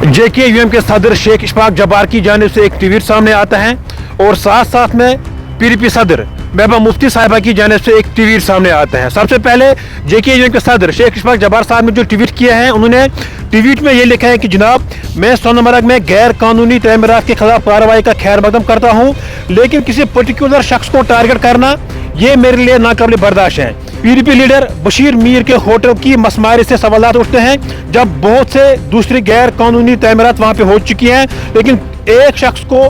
JK-UM के सदर शेख इशफाक जब्बार की जानिब से एक ट्वीट सामने आता है और साथ साथ में PDP सदर महबूबा मुफ्ती साहिबा की जानिब से एक ट्वीट सामने आता है। सबसे पहले JK-UM के सदर शेख इशफाक जब्बार साहब ने जो ट्वीट किया है, उन्होंने ट्वीट में ये लिखा है कि जनाब, मैं सोनमर्ग में गैर कानूनी तमीरात के खिलाफ कार्रवाई का खैर मकदम करता हूँ, लेकिन किसी पर्टिकुलर शख्स को टारगेट करना ये मेरे लिए नाकाबिल बर्दाश्त है। PDP लीडर बशीर मीर के होटल की मसमारी से सवालात उठते हैं, जब बहुत से दूसरी गैर कानूनी तमीरात वहाँ पे हो चुकी हैं, लेकिन एक शख्स को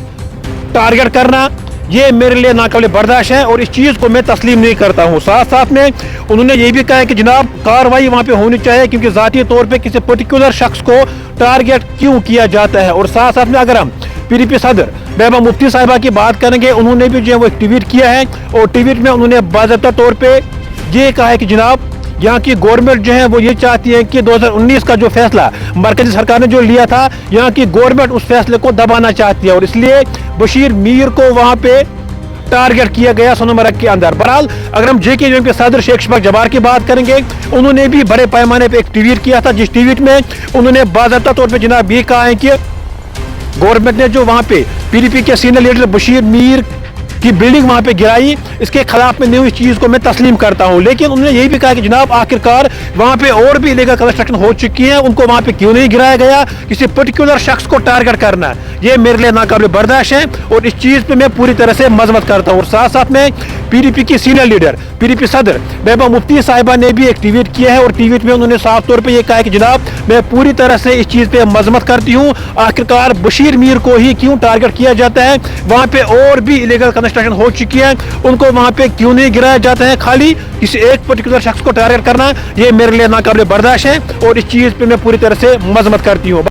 टारगेट करना ये मेरे लिए नाकाबिल बर्दाश्त है और इस चीज़ को मैं तस्लीम नहीं करता हूँ। साथ साथ में उन्होंने ये भी कहा है कि जनाब, कार्रवाई वहाँ पे होनी चाहिए, क्योंकि ज़ाती तौर पे किसी पर्टिकुलर शख्स को टारगेट क्यों किया जाता है। और साथ साथ में अगर हम PDP सदर महबूबा मुफ्ती साहिबा की बात करेंगे, उन्होंने भी जो है वो एक ट्वीट किया है और ट्वीट में उन्होंने बाज़ाब्ता तौर पर ये कहा है कि जनाब, यहाँ की गवर्नमेंट जो है वो ये चाहती है कि 2019 का जो फैसला मरकजी सरकार ने जो लिया था, यहाँ की गवर्नमेंट उस फैसले को दबाना चाहती है और इसलिए बशीर मीर को वहाँ पे टारगेट किया गया सोनमर्ग के अंदर। बहरहाल अगर हम JK-UM के सदर शेख इशफाक जब्बार की बात करेंगे, उन्होंने भी बड़े पैमाने पे एक ट्वीट किया था, जिस ट्वीट में उन्होंने बाज़ाब्ता तौर पर जनाब ये कहा है कि गवर्नमेंट ने जो वहाँ पे PDP के सीनियर लीडर बशीर मीर की बिल्डिंग वहां पे गिराई, इसके खिलाफ में इस चीज को मैं तस्लीम करता हूं। लेकिन उन्होंने यही भी कहा कि जनाब, आखिरकार वहां पे और भी इलीगल कंस्ट्रक्शन हो चुकी है, उनको वहां पे क्यों नहीं गिराया गया। किसी पर्टिकुलर शख्स को टारगेट करना ये मेरे लिए नाकाबिल बर्दाश्त है और इस चीज पे मैं पूरी तरह से मजम्मत करता हूं। और साथ साथ में PDP की सीनियर लीडर PDP सदर महबूबा मुफ्ती साहिबा ने भी एक ट्वीट किया है और ट्वीट में उन्होंने साफ तौर पर यह कहा है कि जनाब, मैं पूरी तरह से इस चीज पे मजम्मत करती हूँ। आखिरकार बशीर मीर को ही क्यों टारगेट किया जाता है, वहां पे और भी इलीगल कंस्ट्रक्शन हो चुकी है, उनको वहां पे क्यों नहीं गिराया जाता है। खाली किसी एक पर्टिकुलर शख्स को टारगेट करना ये मेरे लिए नाकाबिल बर्दाश्त है और इस चीज पे मैं पूरी तरह से मजम्मत करती हूँ।